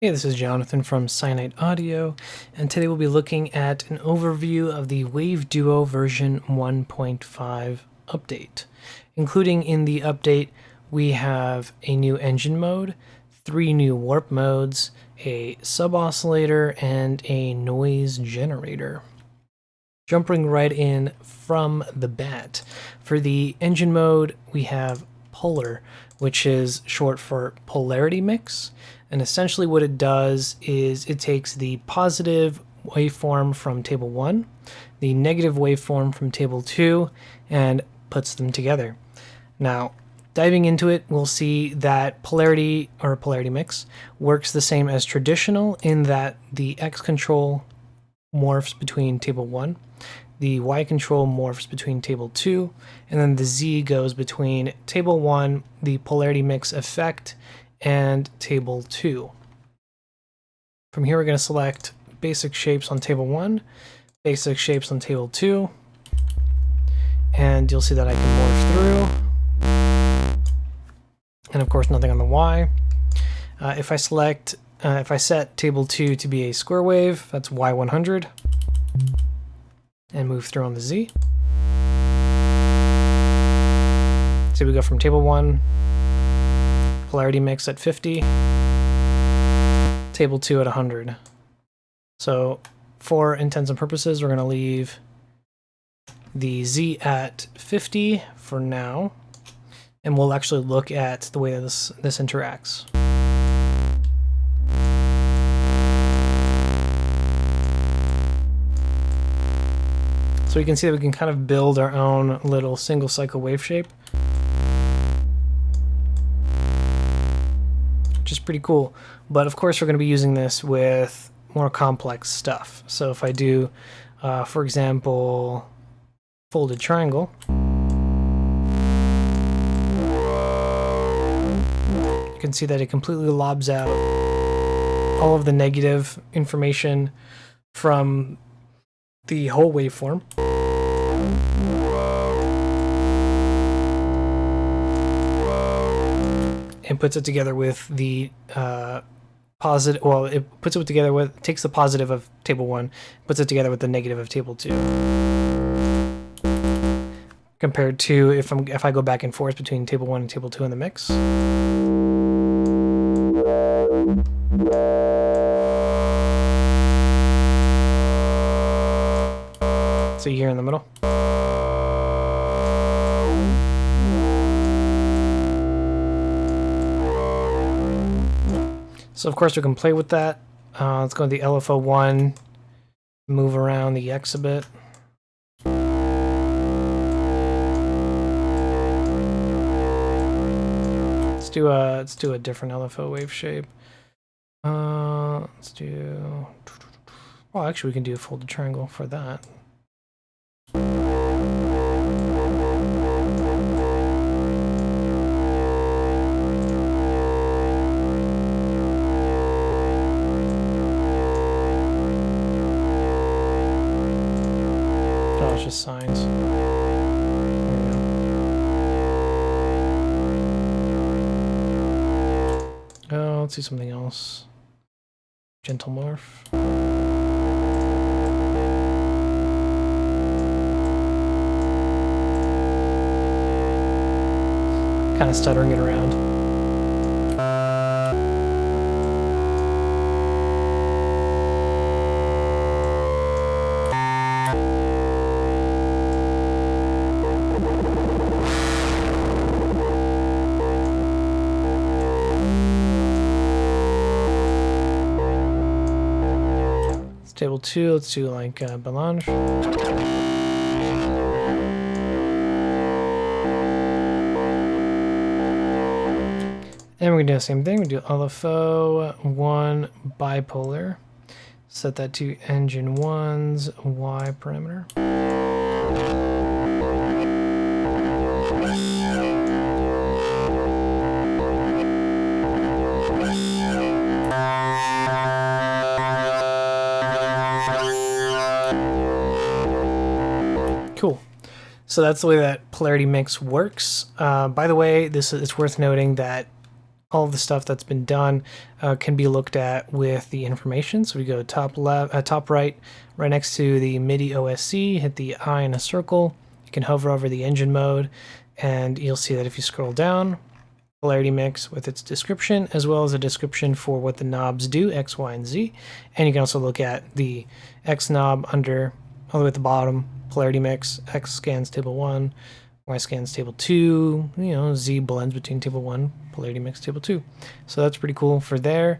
Hey, this is Jonathan from SyniteAudio, and today we'll be looking at an overview of the WaveDuo version 1.5 update. Including in the update, we have a new engine mode, 3 new warp modes, a sub-oscillator, and a noise generator. Jumping right in from the bat. For the engine mode, we have Polar, which is short for Polarity Mix. And essentially what it does is it takes the positive waveform from table 1, the negative waveform from table 2, and puts them together. Now, diving into it, we'll see that polarity, or polarity mix, works the same as traditional in that the X control morphs between table 1, the Y control morphs between table 2, and then the Z goes between table 1, the polarity mix effect, and table 2. From here we're going to select basic shapes on table 1, basic shapes on table 2, and you'll see that I can morph through, and of course nothing on the Y. If I set table 2 to be a square wave, that's Y100, and move through on the Z. So we go from table 1, polarity mix at 50, table 2 at 100. So for intents and purposes, we're going to leave the Z at 50 for now, and we'll actually look at the way that this interacts. So you can see that we can kind of build our own little single cycle wave shape, which is pretty cool. But of course we're going to be using this with more complex stuff. So if I do, for example, folded triangle, you can see that it completely lobs out all of the negative information from the whole waveform. And puts it together with the positive, well, it puts it together with, takes the positive of table 1, puts it together with the negative of table 2. Compared to if I go back and forth between table 1 and table 2 in the mix. So here in the middle. So of course we can play with that. Let's go to the LFO1, move around the X a bit. Let's do a different LFO wave shape. Let's do. Well, actually we can do a folded triangle for that. Oh, it's just signs. Oh, let's do something else. Gentle morph. Kind of stuttering it around. Table 2, let's do like Belange. And we're gonna do the same thing. We do LFO 1 bipolar. Set that to engine 1's Y parameter. Cool. So that's the way that polarity mix works. By the way, it's worth noting that all of the stuff that's been done can be looked at with the information. So we go top left, top right, right next to the MIDI OSC, hit the eye in a circle. You can hover over the engine mode, and you'll see that if you scroll down, Polarity mix with its description, as well as a description for what the knobs do, X, Y, and Z. And you can also look at the X knob under, all the way at the bottom, Polarity mix, X scans table 1, Y scans table 2, Z blends between table 1, Polarity mix table 2. So that's pretty cool for there.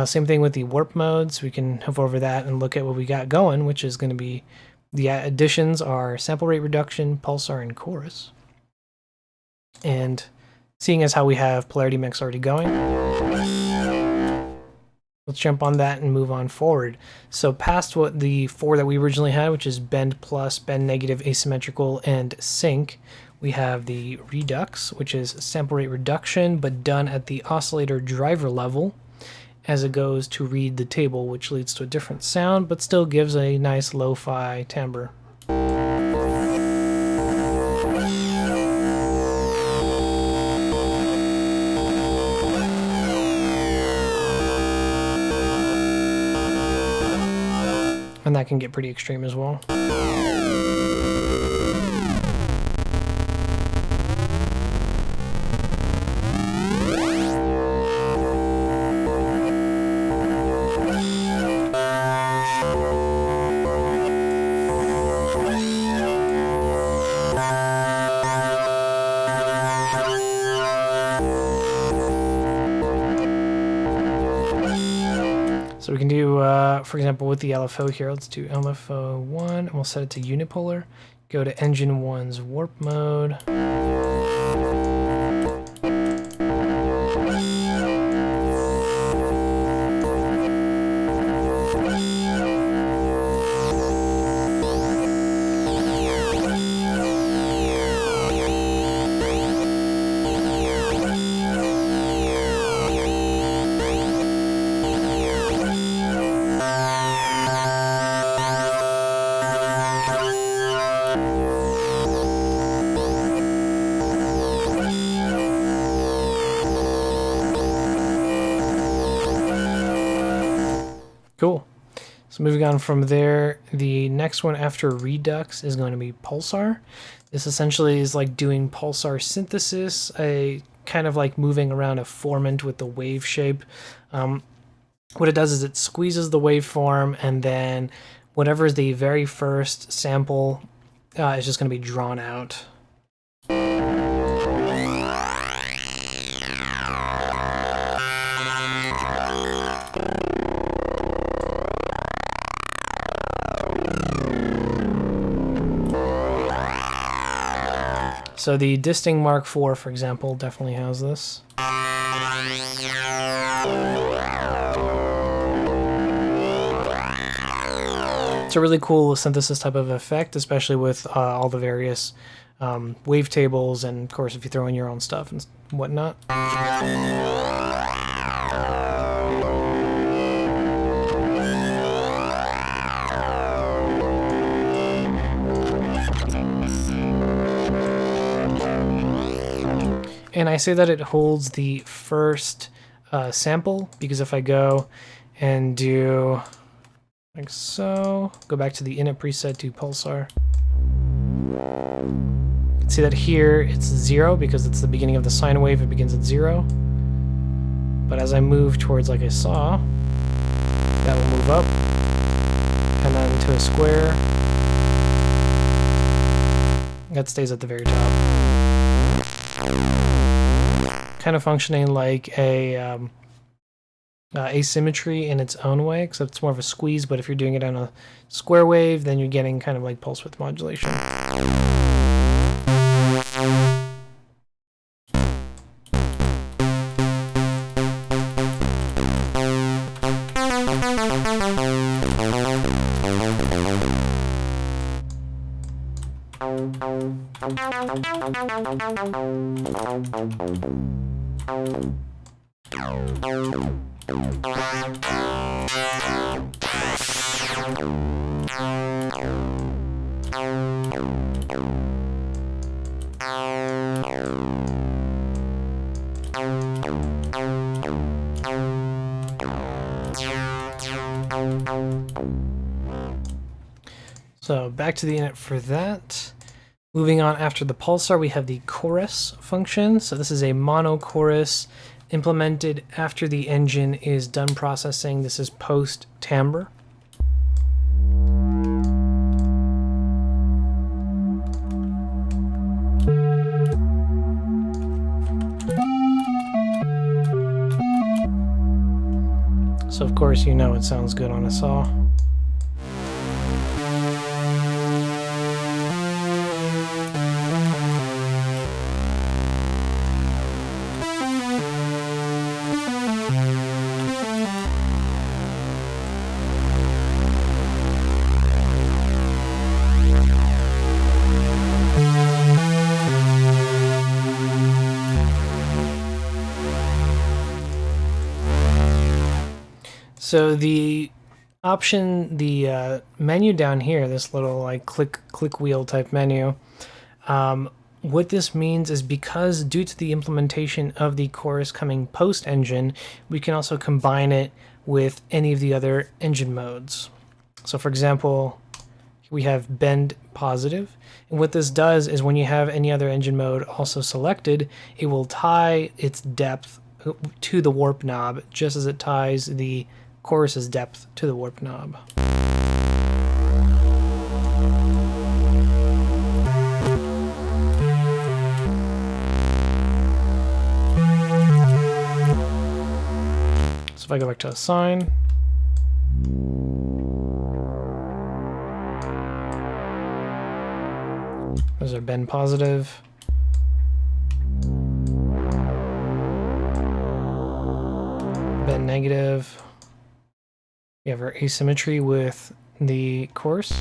Same thing with the warp modes. We can hover over that and look at what we got going, which is going to be, the additions are sample rate reduction, pulsar, and chorus. And seeing as how we have Polarity mix already going, let's jump on that and move on forward. So past what the 4 that we originally had, which is bend plus, bend negative, asymmetrical, and sync, we have the Redux, which is sample rate reduction, but done at the oscillator driver level as it goes to read the table, which leads to a different sound, but still gives a nice lo-fi timbre. And that can get pretty extreme as well. So we can do, for example, with the LFO here, let's do LFO 1, and we'll set it to unipolar. Go to engine 1's warp mode. Cool. So moving on from there, the next one after Redux is going to be Pulsar. This essentially is like doing pulsar synthesis, a kind of like moving around a formant with the wave shape. What it does is it squeezes the waveform, and then whatever is the very first sample is just going to be drawn out. So the Disting Mark IV, for example, definitely has this. It's a really cool synthesis type of effect, especially with all the various wavetables, and of course if you throw in your own stuff and whatnot. And I say that it holds the first sample, because if I go and do like so, go back to the init preset to Pulsar, you can see that here it's 0 because it's the beginning of the sine wave, it begins at 0. But as I move towards like I saw, that will move up, and then to a square, that stays at the very top. Kind of functioning like a asymmetry in its own way, except it's more of a squeeze, but if you're doing it on a square wave, then you're getting kind of like pulse width modulation. So back to the init for that. Moving on, after the pulsar, we have the chorus function. So this is a mono chorus implemented after the engine is done processing. This is post timbre. So of course you know it sounds good on a saw. So the option, the menu down here, this little like click wheel type menu, what this means is because due to the implementation of the chorus coming post engine, we can also combine it with any of the other engine modes. So for example, we have bend positive, and what this does is when you have any other engine mode also selected, it will tie its depth to the warp knob just as it ties the chorus's depth to the warp knob. So if I go back to assign, there's our bend positive. Bend negative. We have our asymmetry with the chorus.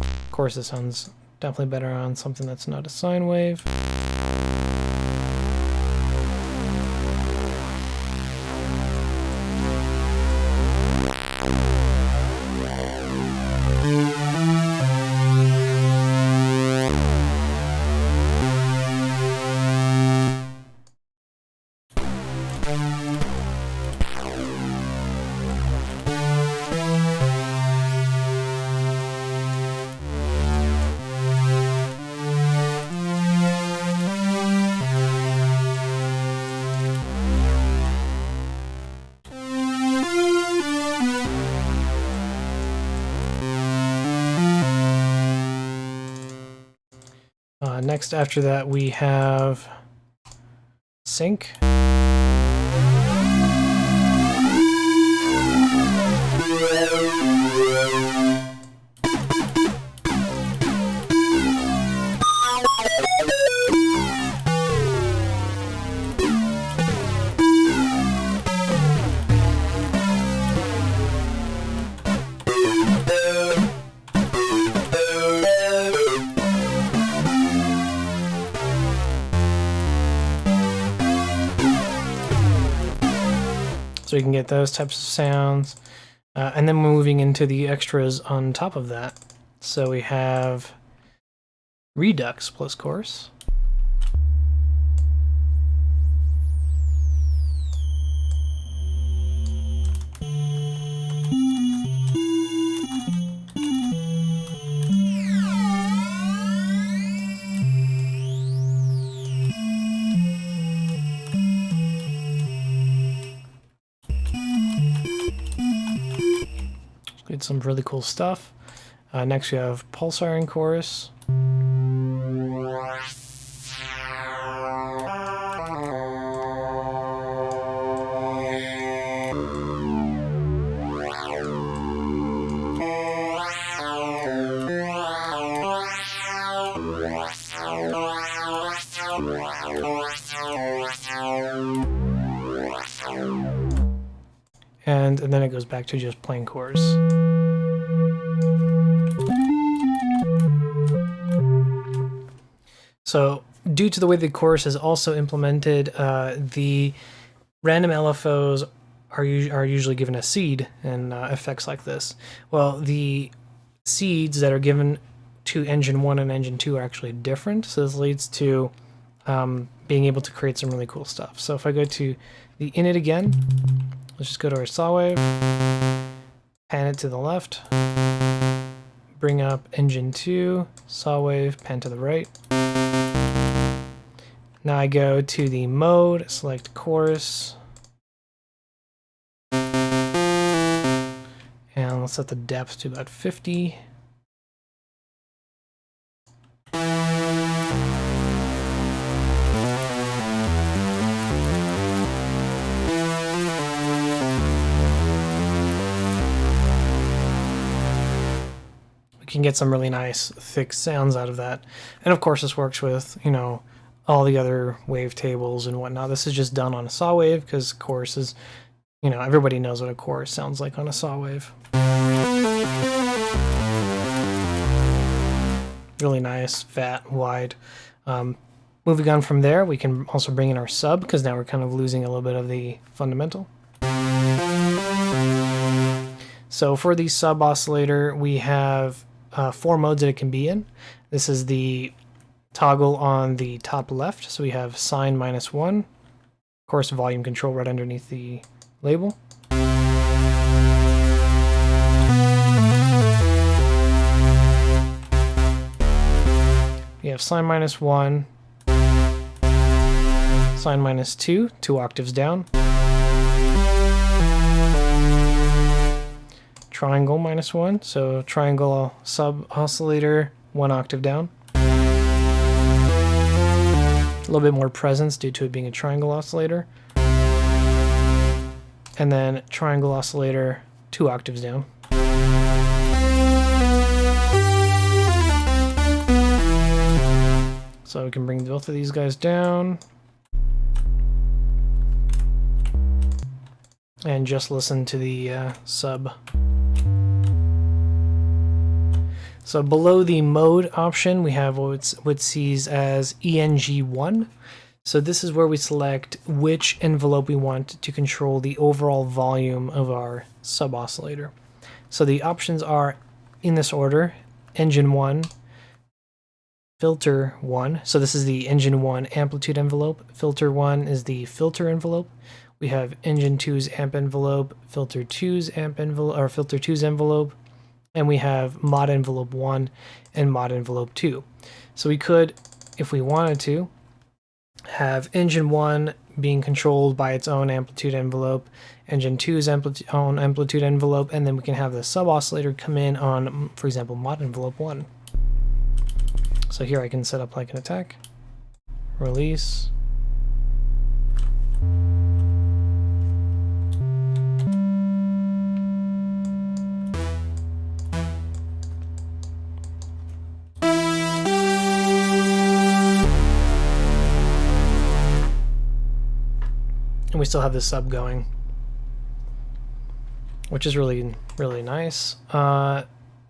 Of course, this sounds definitely better on something that's not a sine wave. Next, after that, we have sync. So you can get those types of sounds. And then we're moving into the extras on top of that. So we have Redux plus chorus. Get some really cool stuff. Next we have Pulsar in chorus. And then it goes back to just plain chorus. So due to the way the chorus is also implemented, the random LFOs are usually given a seed in effects like this. Well, the seeds that are given to engine 1 and engine 2 are actually different, so this leads to being able to create some really cool stuff. So if I go to the init again, let's just go to our saw wave, pan it to the left, bring up engine 2, saw wave, pan to the right. Now I go to the mode, select chorus, and let's set the depth to about 50. Can get some really nice thick sounds out of that. And of course this works with, you know, all the other wavetables and whatnot. This is just done on a saw wave because chorus is, you know, everybody knows what a chorus sounds like on a saw wave. Really nice, fat, wide. Moving on from there, we can also bring in our sub because now we're kind of losing a little bit of the fundamental. So for the sub oscillator, we have 4 modes that it can be in. This is the toggle on the top left. So we have sine -1. Of course, volume control right underneath the label. We have sine -1, sine -2, 2 octaves down. Triangle -1, so triangle sub oscillator 1 octave down. A little bit more presence due to it being a triangle oscillator. And then triangle oscillator 2 octaves down. So we can bring both of these guys down. And just listen to the sub. So below the mode option, we have what sees as ENG1. So this is where we select which envelope we want to control the overall volume of our sub oscillator. So the options are in this order: engine 1, filter 1. So this is the engine 1 amplitude envelope. Filter 1 is the filter envelope. We have engine 2's amp envelope, filter 2's amp envelope, or filter 2's envelope. And we have mod envelope 1 and mod envelope 2. So we could, if we wanted to, have engine 1 being controlled by its own amplitude envelope, engine 2's own amplitude envelope, and then we can have the sub oscillator come in on, for example, mod envelope 1. So here I can set up like an attack, release. And we still have the sub going, which is really, really nice.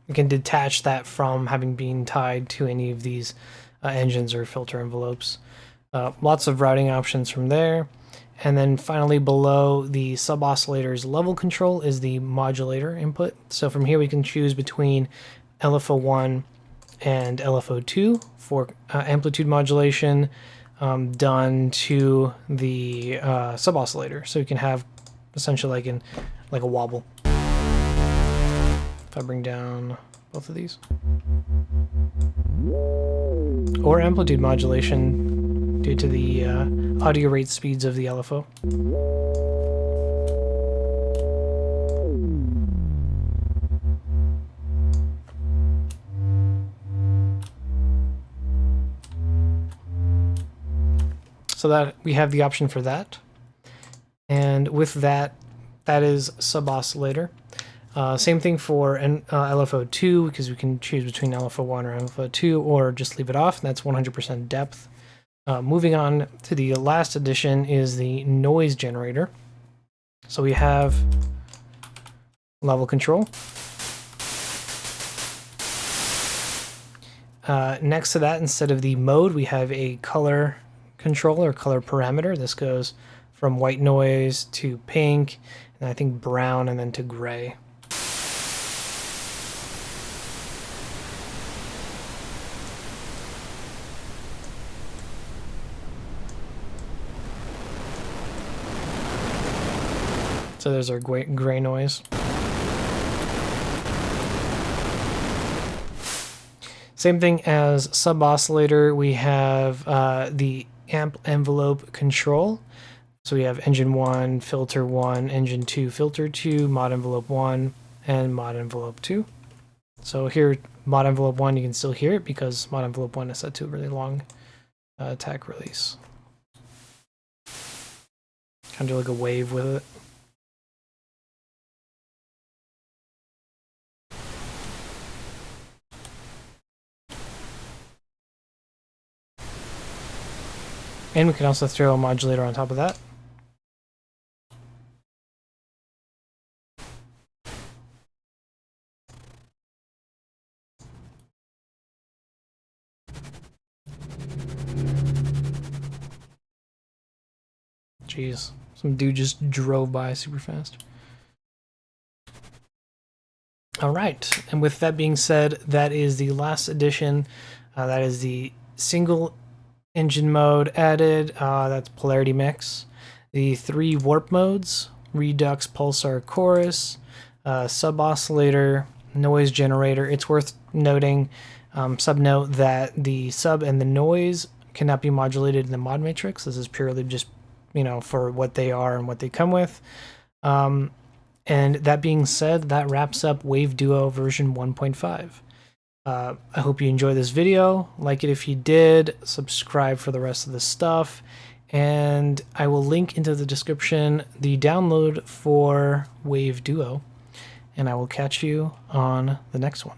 We can detach that from having been tied to any of these engines or filter envelopes. Lots of routing options from there. And then finally below the sub oscillator's level control is the modulator input. So from here we can choose between LFO1 and LFO2 for amplitude modulation done to the sub oscillator. So you can have essentially like a wobble. If I bring down both of these. Or amplitude modulation due to the audio rate speeds of the LFO. So that we have the option for that. And with that, that is sub oscillator. Same thing for LFO2, because we can choose between LFO1 or LFO2, or just leave it off, and that's 100% depth. Moving on to the last addition is the noise generator. So we have level control. Next to that, instead of the mode, we have a color control or color parameter. This goes from white noise to pink, and I think brown, and then to gray. So there's our gray noise. Same thing as sub-oscillator, we have the amp envelope control. So we have engine 1, filter 1, engine 2, filter 2, mod envelope 1, and mod envelope 2. So here, mod envelope 1, you can still hear it because mod envelope 1 is set to a really long attack release. Kind of do like a wave with it. And we can also throw a modulator on top of that. Jeez, some dude just drove by super fast. All right, and with that being said, that is the last edition. That is the single engine mode added. That's Polarity Mix. The 3 warp modes: Redux, Pulsar, Chorus, sub-oscillator, noise generator. It's worth noting, subnote, that the sub and the noise cannot be modulated in the mod matrix. This is purely just, you know, for what they are and what they come with. And that being said, that wraps up WaveDuo version 1.5. I hope you enjoyed this video. Like it if you did, subscribe for the rest of the stuff, and I will link into the description the download for WaveDuo, and I will catch you on the next one.